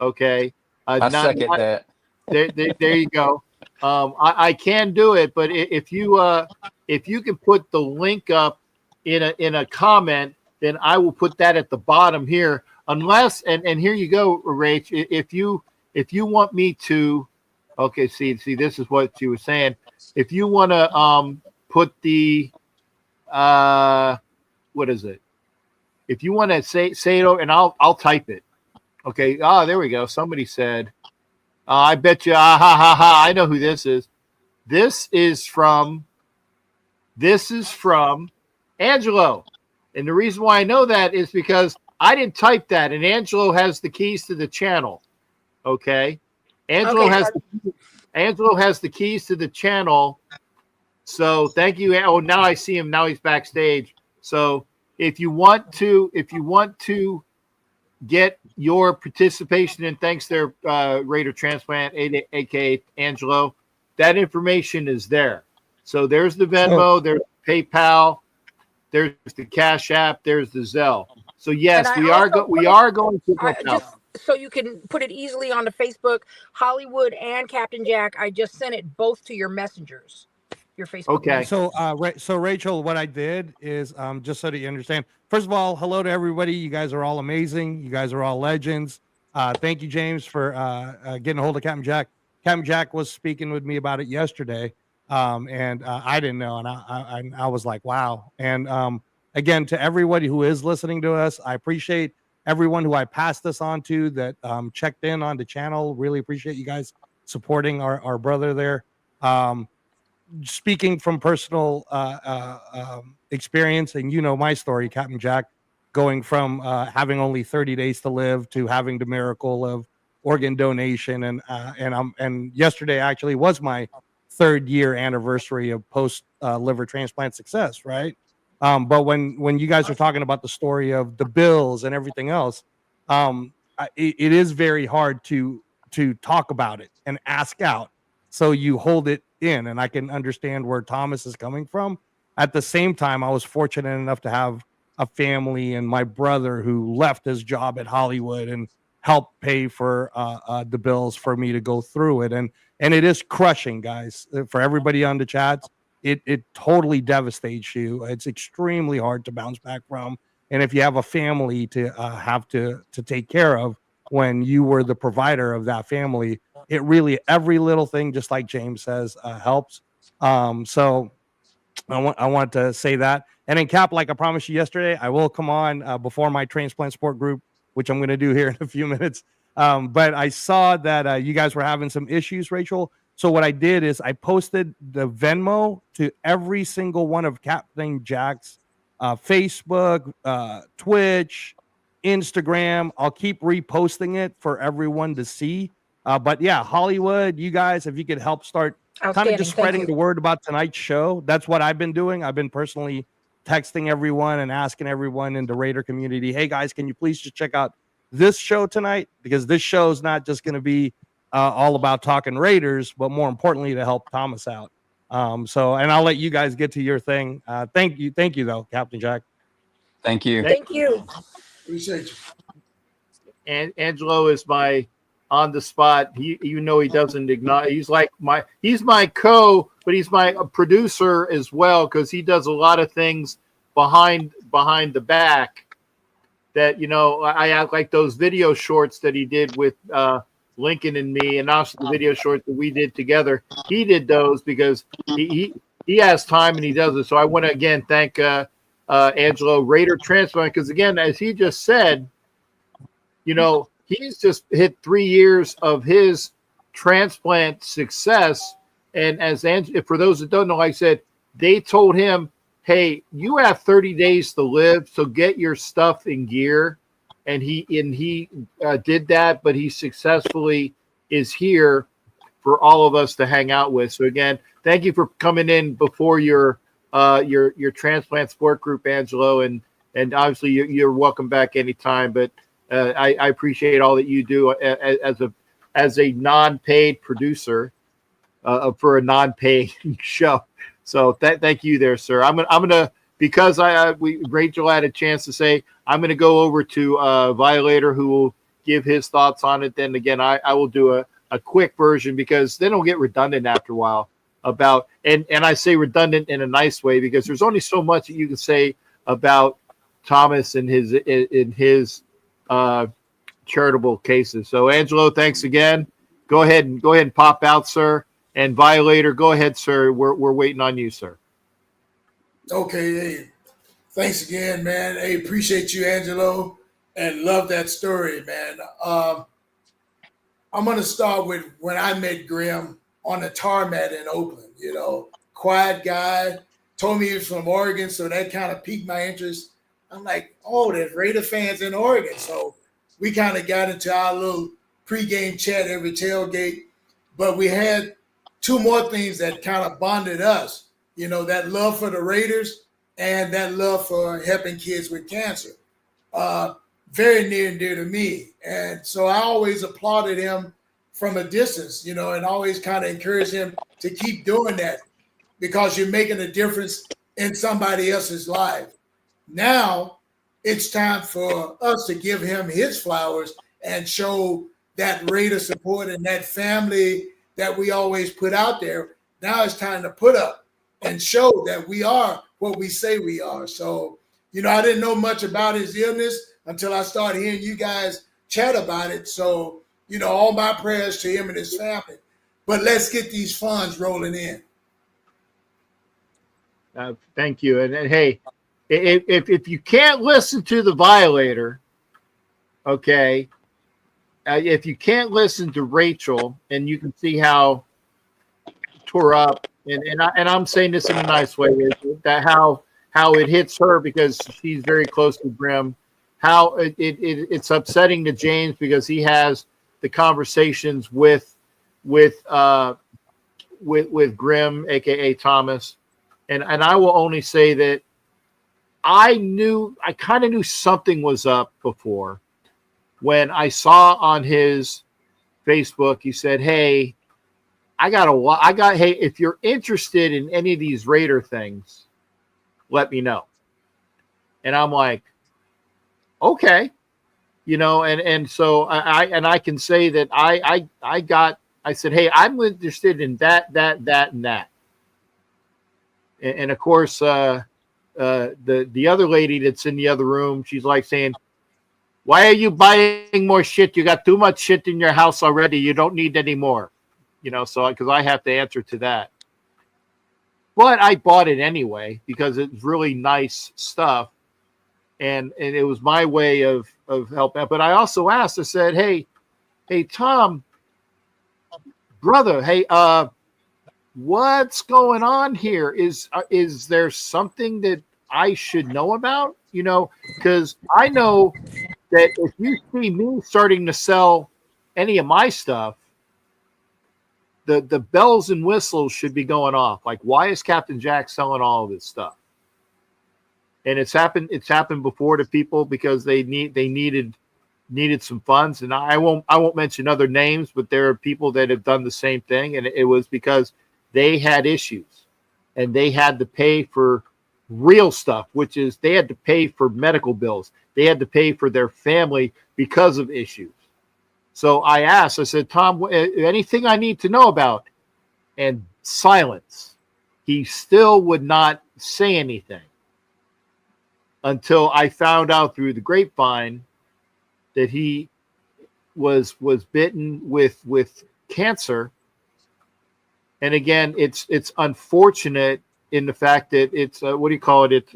Okay. I second that. There you go. I can do it, but if you can put the link up in a comment, then I will put that at the bottom here. Unless and here you go, Rach. If you want me to, okay, see, this is what she was saying. If you want to put the what is it? If you want to say it over, and I'll type it. Okay. Ah, there we go. Somebody said, I bet you. Ha ha ha! I know who this is. This is from Angelo, and the reason why I know that is because I didn't type that, and Angelo has the keys to the channel. Okay, Angelo has the keys to the channel. So thank you. Oh, now I see him. Now he's backstage. So if you want to get your participation in thanks there, Raider Transplant, aka Angelo, that information is there. So there's the Venmo, there's PayPal, there's the Cash App, there's the Zelle. So yes, we are going to help out. So you can put it easily on the Facebook, Hollywood and Captain Jack. I just sent it both to your messengers, your Facebook. Okay. Messengers. So Rachel, what I did is just so that you understand. First of all, hello to everybody. You guys are all amazing. You guys are all legends. Thank you, James, for getting a hold of Captain Jack. Captain Jack was speaking with me about it yesterday, and I didn't know, and I was like, wow. And again, to everybody who is listening to us, I appreciate everyone who I passed this on to that checked in on the channel. Really appreciate you guys supporting our brother there. Speaking from personal experience, and you know my story, Captain Jack, going from having only 30 days to live to having the miracle of organ donation, and yesterday actually was my 3rd year anniversary of post liver transplant success, right? But when you guys are talking about the story of the bills and everything else, it is very hard to talk about it and ask out. So you hold it in, and I can understand where Thomas is coming from. At the same time, I was fortunate enough to have a family and my brother who left his job at Hollywood and helped pay for the bills for me to go through it. And it is crushing, guys, for everybody on the chats. it totally devastates you. It's extremely hard to bounce back from. And if you have a family to have to take care of when you were the provider of that family, it really, every little thing, just like James says, helps. So I want to say that. And then Cap, like I promised you yesterday, I will come on before my transplant support group, which I'm going to do here in a few minutes. But I saw that you guys were having some issues, Rachel. So what I did is I posted the Venmo to every single one of Captain Jack's Facebook, Twitch, Instagram. I'll keep reposting it for everyone to see. But yeah, Hollywood, you guys, if you could help start kind of just spreading the word about tonight's show. That's what I've been doing. I've been personally texting everyone and asking everyone in the Raider community, hey guys, can you please just check out this show tonight? Because this show is not just going to be all about talking Raiders, but more importantly, to help Thomas out. So, and I'll let you guys get to your thing. Thank you though, Captain Jack. Thank you. Thank you. Appreciate you. And Angelo is my on the spot. He doesn't ignore. He's my but he's my producer as well, because he does a lot of things behind the back that, I act like those video shorts that he did with Lincoln and me, and also the video shorts that we did together. He did those because he has time and he does it. So I want to again thank Angelo, Raider Transplant, because again, as he just said, he's just hit 3 years of his transplant success. And for those that don't know, like I said, they told him, hey, you have 30 days to live, so get your stuff in gear. And he did that, but he successfully is here for all of us to hang out with. So again, thank you for coming in before your transplant sport group, Angelo, and obviously you're welcome back anytime. But I appreciate all that you do as a non-paid producer for a non-paid show. So thank you there, sir. I'm gonna because Rachel had a chance to say, I'm gonna go over to Violator, who will give his thoughts on it. Then again, I will do a quick version, because then it'll get redundant after a while about, and I say redundant in a nice way, because there's only so much that you can say about Thomas and his charitable cases. So Angelo, thanks again. Go ahead and pop out, sir. And Violator, go ahead, sir. We're waiting on you, sir. Okay, hey, thanks again, man. Hey, appreciate you, Angelo, and love that story, man. I'm gonna start with when I met Grim on the tarmac in Oakland. Quiet guy, told me he was from Oregon, so that kind of piqued my interest. I'm like, oh, there's Raider fans in Oregon. So we kind of got into our little pregame chat every tailgate. But we had two more things that kind of bonded us. That love for the Raiders and that love for helping kids with cancer. Very near and dear to me. And so I always applauded him from a distance, and always kind of encouraged him to keep doing that, because you're making a difference in somebody else's life. Now it's time for us to give him his flowers and show that Raider support and that family that we always put out there. Now it's time to put up and show that we are what we say we are. So, I didn't know much about his illness until I started hearing you guys chat about it. So, all my prayers to him and his family. But let's get these funds rolling in. Thank you. And hey, if you can't listen to the Violator, okay, if you can't listen to Rachel, and you can see how tore up, and I'm saying this in a nice way, that how it hits her, because she's very close to Grim, how it's upsetting to James, because he has the conversations with Grim, aka Thomas, and I will only say that I kind of knew something was up before. When I saw on his Facebook, he said, hey, hey, if you're interested in any of these Raider things, let me know. And I'm like, okay, and so I can say that I said, hey, I'm interested in that, and that. And of course, the other lady that's in the other room, she's like saying, "Why are you buying more shit? You got too much shit in your house already. You don't need any more." So because I have to answer to that. But I bought it anyway because it's really nice stuff, and it was my way of helping. But I also asked. I said, "Hey, Tom, brother, hey, what's going on here? Is there something that I should know about? Because I know that if you see me starting to sell any of my stuff, the bells and whistles should be going off. Like, why is Captain Jack selling all of this stuff?" And it's happened before to people because they needed some funds. And I won't mention other names, but there are people that have done the same thing, and it was because they had issues and they had to pay for real stuff, which is they had to pay for medical bills. They had to pay for their family because of issues. So I asked, I said, "Tom, anything I need to know about?" And silence. He still would not say anything until I found out through the grapevine that he was bitten with cancer. And again, it's unfortunate in the fact that it's what do you call it?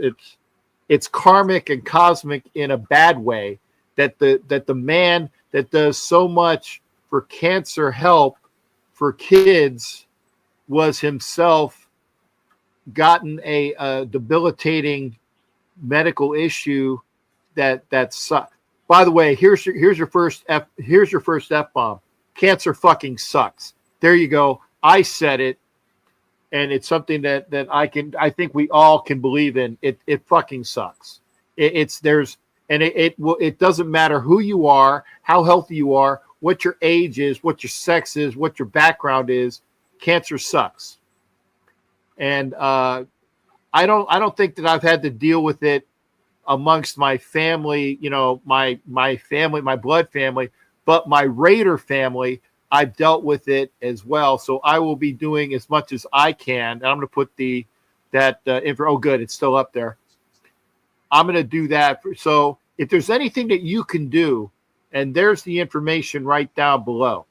It's karmic and cosmic in a bad way that the man that does so much for cancer help for kids was himself gotten a debilitating medical issue that sucked. By the way, here's your first F-bomb. Cancer fucking sucks. There you go. I said it, and it's something that I think we all can believe in. It fucking sucks. It doesn't matter who you are, how healthy you are, what your age is, what your sex is, what your background is. Cancer sucks. And I don't think that I've had to deal with it amongst my family, my family, my blood family, but my Raider family, I've dealt with it as well. So I will be doing as much as I can. And I'm going to put that info. Oh, good. It's still up there. I'm going to do that. So if there's anything that you can do, and there's the information right down below,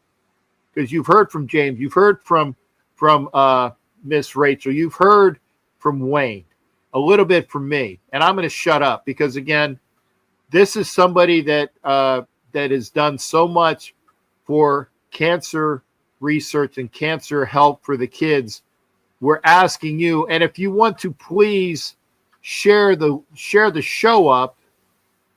because you've heard from James, you've heard from Miss Rachel, you've heard from Wayne, a little bit from me, and I'm going to shut up because again, this is somebody that has done so much for cancer research and cancer help for the kids. We're asking you, and if you want to please share the show up,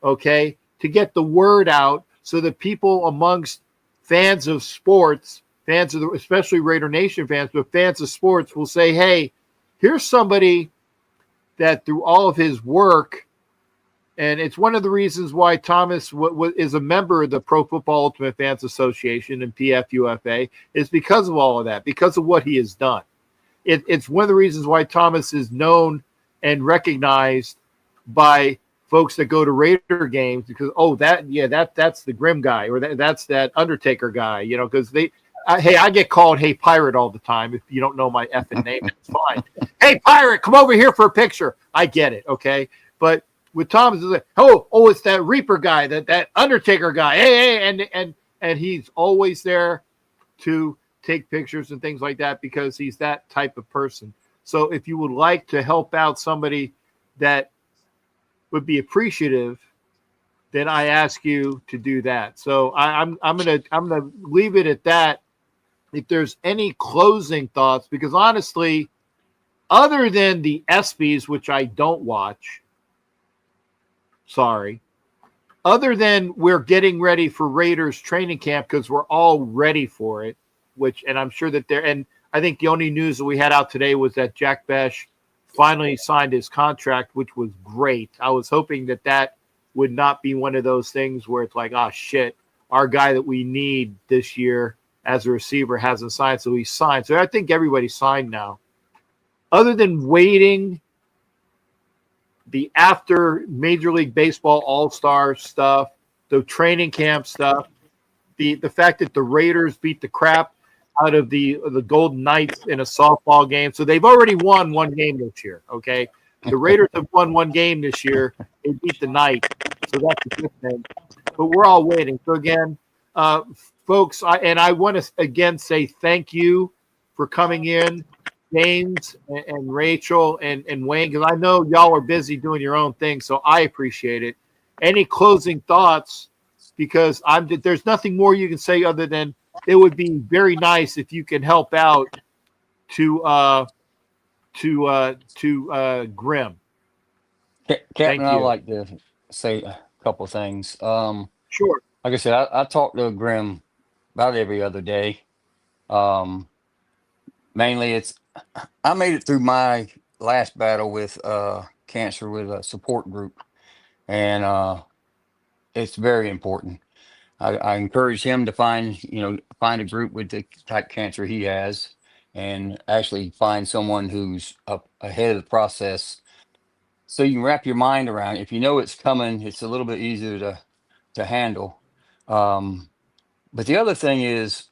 okay, to get the word out so that people amongst fans of sports, especially Raider Nation fans, but fans of sports will say, "Hey, here's somebody that through all of his work," and it's one of the reasons why Thomas is a member of the Pro Football Ultimate Fans Association and PFUFA, is because of all of that, because of what he has done. It's one of the reasons why Thomas is known and recognized by folks that go to Raider games because, that's the Grim guy, or that's that Undertaker guy, because I get called "Hey Pirate" all the time. If you don't know my effing name, it's fine. "Hey Pirate, come over here for a picture." I get it, okay? But with Thomas, it's like, it's that Reaper guy, that Undertaker guy. Hey, and he's always there to take pictures and things like that because he's that type of person. So if you would like to help out somebody that would be appreciative, then I ask you to do that. So I'm gonna leave it at that. If there's any closing thoughts, because honestly, other than the ESPYs, which I don't watch, sorry, other than we're getting ready for Raiders training camp because we're all ready for it, and I'm sure that and I think the only news that we had out today was that Jack Besh finally signed his contract, which was great. I was hoping that would not be one of those things where it's like, oh shit, our guy that we need this year as a receiver hasn't signed, so he signed. So I think everybody's signed now. Other than waiting the after Major League Baseball All-Star stuff, the training camp stuff, the fact that the Raiders beat the crap. out of the Golden Knights in a softball game. So they've already won one game this year. Okay, the Raiders have won one game this year. They beat the Knights, so that's a good thing. But we're all waiting. So again, folks, I want to again say thank you for coming in, James and Rachel and Wayne, because I know y'all are busy doing your own thing, so I appreciate it. Any closing thoughts? Because there's nothing more you can say other than it would be very nice if you can help out to Grim. Captain, I'd like to say a couple things. Sure. Like I said, I talk to Grim about every other day. Mainly I made it through my last battle with cancer with a support group, and it's very important. I encourage him to find a group with the type cancer he has, and actually find someone who's up ahead of the process, so you can wrap your mind around it. If you know it's coming, it's a little bit easier to handle. But the other thing is,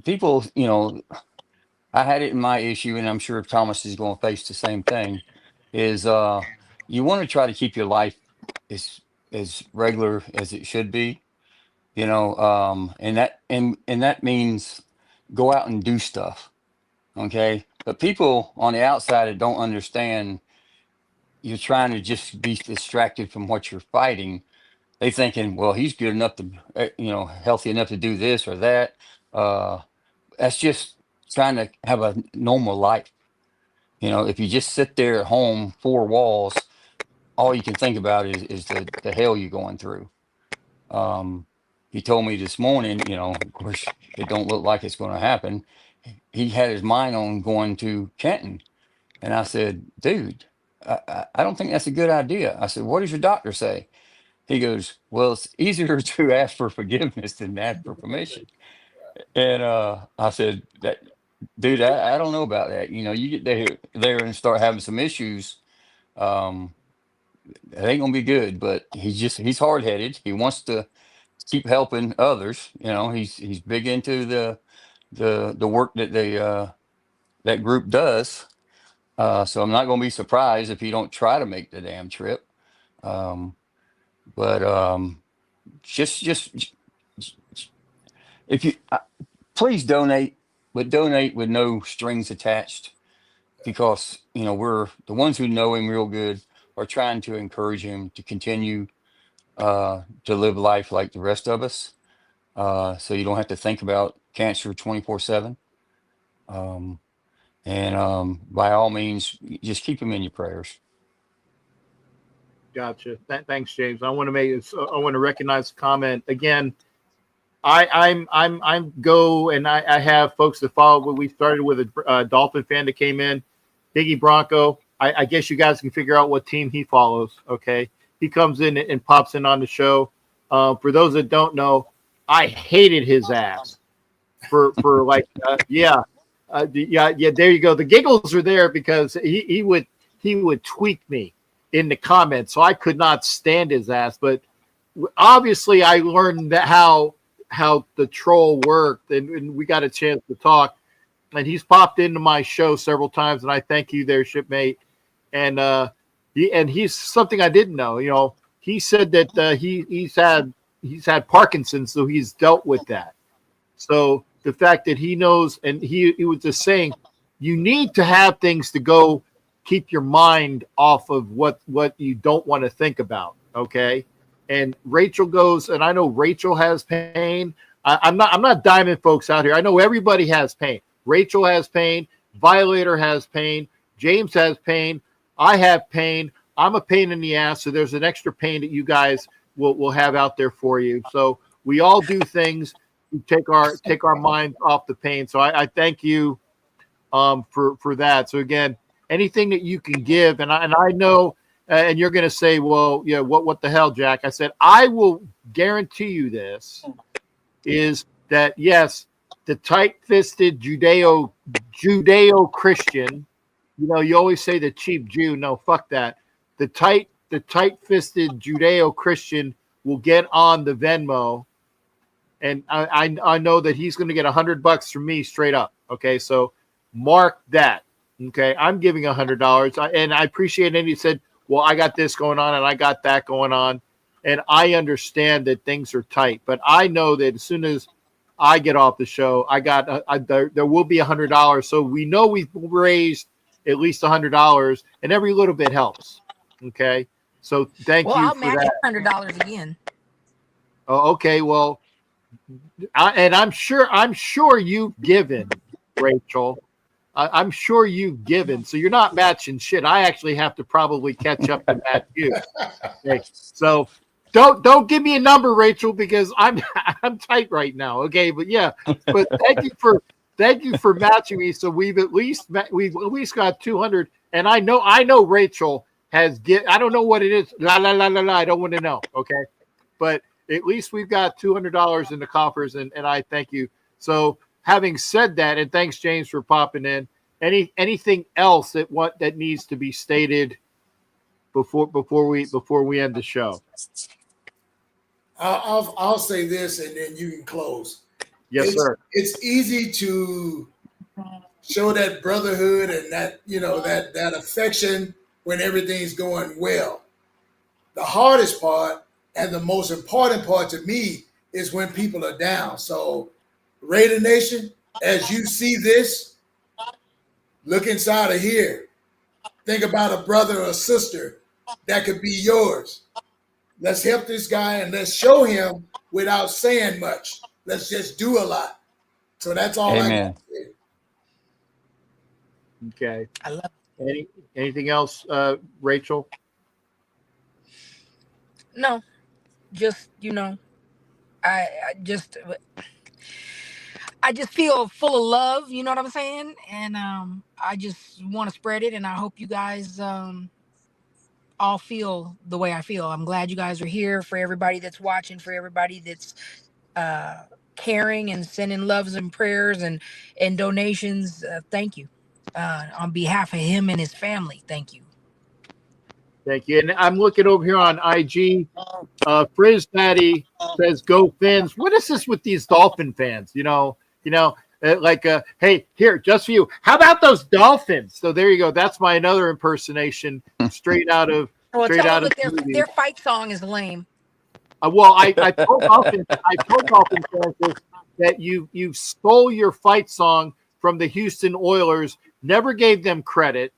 people, I had it in my issue, and I'm sure Thomas is going to face the same thing. Is you want to try to keep your life as regular as it should be, and that means go out and do stuff. Okay, but people on the outside that don't understand, you're trying to just be distracted from what you're fighting. They thinking, well, he's good enough to, healthy enough to do this or that. That's just trying to have a normal life. If you just sit there at home, four walls, all you can think about is the hell you're going through. He told me this morning, of course, it don't look like it's going to happen. He had his mind on going to Canton. And I said, dude, I don't think that's a good idea. I said, what does your doctor say? He goes, well, it's easier to ask for forgiveness than to ask for permission. And I said, that, dude, I don't know about that. You get there and start having some issues. It ain't gonna be good. But he's hard headed. He wants to keep helping others. He's big into the work that that group does. So I'm not gonna be surprised if he don't try to make the damn trip. But just if you please donate, but donate with no strings attached, because we're the ones who know him real good are trying to encourage him to continue to live life like the rest of us, so you don't have to think about cancer 24/7. And by all means, just keep him in your prayers. Gotcha. Thanks, James. I want to recognize the comment again. I'm go, and I have folks that follow. We started with a Dolphin fan that came in, Biggie Bronco. I guess you guys can figure out what team he follows. Okay, he comes in and pops in on the show. For those that don't know, I hated his ass for like yeah. There you go. The giggles are there because he would tweak me in the comments, so I could not stand his ass. But obviously, I learned that how the troll worked, and we got a chance to talk. And he's popped into my show several times, and I thank you there, shipmate. And he's something I didn't know. He said that he's had Parkinson's, so he's dealt with that. So the fact that he knows, and he was just saying, you need to have things to go keep your mind off of what you don't want to think about. Okay. And Rachel goes, and I know Rachel has pain. I'm not diming folks out here. I know everybody has pain. Rachel has pain. Violator has pain. James has pain. I have pain. I'm a pain in the ass. So there's an extra pain that you guys will have out there for you. So we all do things to take our mind off the pain. So I thank you for that. So again, anything that you can give, and I know, and you're going to say, well, yeah, what the hell, Jack? I said, I will guarantee you this is that, yes, the tight-fisted Judeo-Christian, you always say the cheap Jew. No, fuck that. The tight-fisted Judeo-Christian will get on the Venmo and I know that he's going to get $100 from me straight up. Okay, so mark that. Okay, I'm giving $100, and I appreciate it. He said, "Well, I got this going on, and I got that going on," and I understand that things are tight, but I know that as soon as I get off the show, there will be $100. So we know we've raised at least $100, and every little bit helps. Okay, so thank you I'll for match that. $100 again. Oh, okay, well, I'm sure you've given, Rachel. I'm sure you've given, so you're not matching shit. I actually have to probably catch up and match you. Okay, so don't give me a number, Rachel, because I'm tight right now. Okay, but yeah, but thank you for matching me. So we've at least got 200, and I know Rachel has I don't know what it is. La la la la la. I don't want to know. Okay, but at least we've got $200 in the coffers, and I thank you. So having said that, and thanks James for popping in. Anything else that needs to be stated before we end the show? I'll say this, and then you can close. Yes, sir. It's easy to show that brotherhood and that that affection when everything's going well. The hardest part and the most important part to me is when people are down. So, Raider Nation, as you see this, look inside of here. Think about a brother or a sister that could be yours. Let's help this guy and let's show him without saying much. Let's just do a lot. So that's all I Amen. got to say. Okay. I love Anything else, Rachel? No, just I just feel full of love. You know what I'm saying? And I just want to spread it, and I hope you guys all feel the way I feel. I'm glad you guys are here. For everybody that's watching, for everybody that's caring and sending loves and prayers and donations, thank you. On behalf of him and his family, thank you. Thank you. And I'm looking over here on IG. Frizz Daddy says, "Go Fins." What is this with these Dolphin fans? Hey, here, just for you. How about those Dolphins? So there you go. That's my another impersonation, straight out of Their fight song is lame. Well, I told Dolphin fans that you stole your fight song from the Houston Oilers. Never gave them credit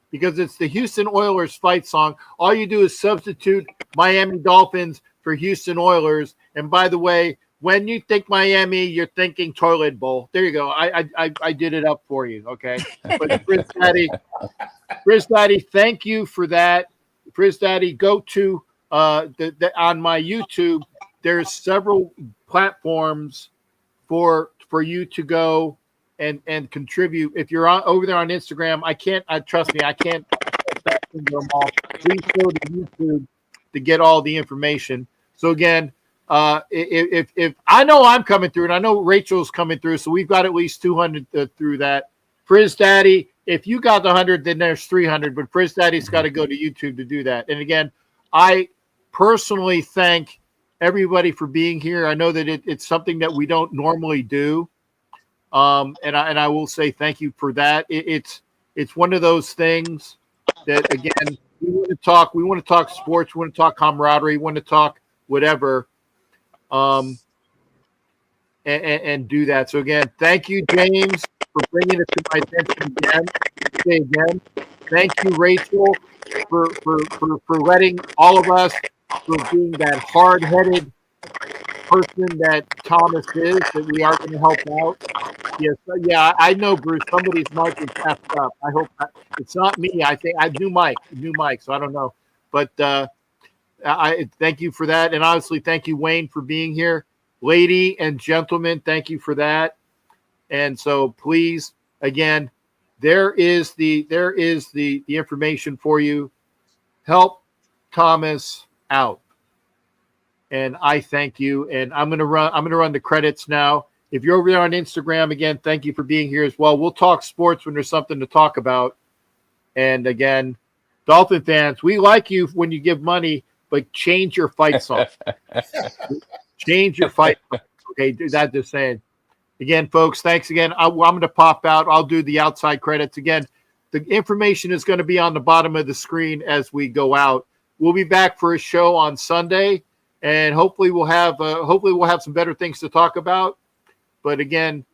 because it's the Houston Oilers fight song. All you do is substitute Miami Dolphins for Houston Oilers. And by the way, when you think Miami, you're thinking toilet bowl. There you go. I did it up for you. Okay. But Frizz Daddy, thank you for that. Frizz Daddy, go to on my YouTube. There's several platforms for you to go and contribute. If you're over there on Instagram, trust me, I can't them all. Please go to YouTube to get all the information. So again, if I know I'm coming through, and I know Rachel's coming through, so we've got at least 200 through that. Frizz Daddy, if you got the 100, then there's 300. But Frizz Daddy's got to go to YouTube to do that. And again, I personally thank everybody for being here. I know that it's something that we don't normally do. And I will say thank you for that. It's one of those things that, again, we want to talk sports, we want to talk camaraderie, we want to talk whatever, and do that. So again, thank you, James, for bringing it to my attention again. Thank you, Rachel, for letting all of us, for being that hard-headed person that Thomas is, that we are going to help out. Yes, yeah, I know, Bruce. Somebody's mic is effed up. I hope it's not me. I think I new mic, so I don't know. But I thank you for that, and obviously thank you, Wayne, for being here. Lady and gentlemen, thank you for that. And so please, again, there is the information for you. Help Thomas out. And I thank you. And I'm gonna run the credits now. If you're over there on Instagram, again, thank you for being here as well. We'll talk sports when there's something to talk about. And again, Dolphin fans, we like you when you give money, but change your fight song. Change your fight song, Okay, that just saying. Again, folks, thanks again. I'm going to pop out. I'll do the outside credits again. The information is going to be on the bottom of the screen as we go out. We'll be back for a show on Sunday, and hopefully we'll have some better things to talk about. But again,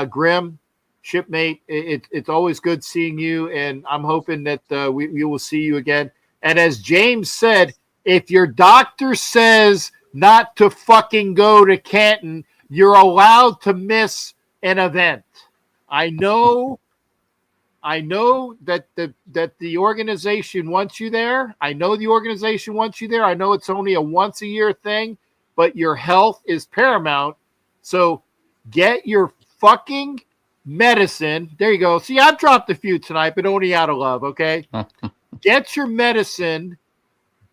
Grim, shipmate, it's always good seeing you, and I'm hoping that we will see you again. And as James said, if your doctor says not to fucking go to Canton, you're allowed to miss an event. I know that the organization wants you there. I know the organization wants you there. I know it's only a once a year thing, but your health is paramount. So get your fucking medicine. There you go. See, I've dropped a few tonight, but only out of love, okay? Get your medicine.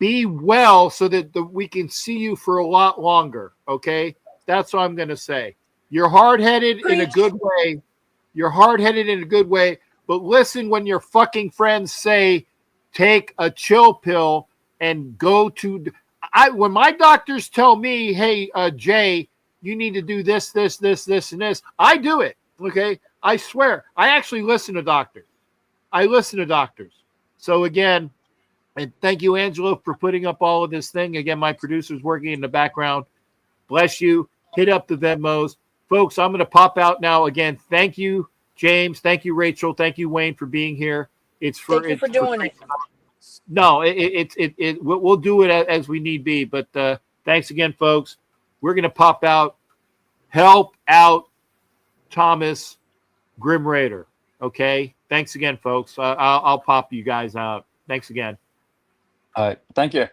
Be well so that we can see you for a lot longer, okay? That's what I'm going to say. You're hard-headed in a good way. You're hard-headed in a good way, but listen when your fucking friends say, take a chill pill and go to – when my doctors tell me, hey, Jay, you need to do this, this, this, this, and this, I do it, okay? I swear. I actually listen to doctors. So, again, and thank you, Angelo, for putting up all of this thing. Again, my producer's working in the background. Bless you. Hit up the Venmos. Folks, I'm going to pop out now. Again, thank you, James. Thank you, Rachel. Thank you, Wayne, for being here. Thank you for doing it. No, we'll do it as we need be. But thanks again, folks. We're going to pop out. Help out Thomas Grim Raider. Okay? Thanks again, folks. I'll pop you guys out. Thanks again. All right. Thank you.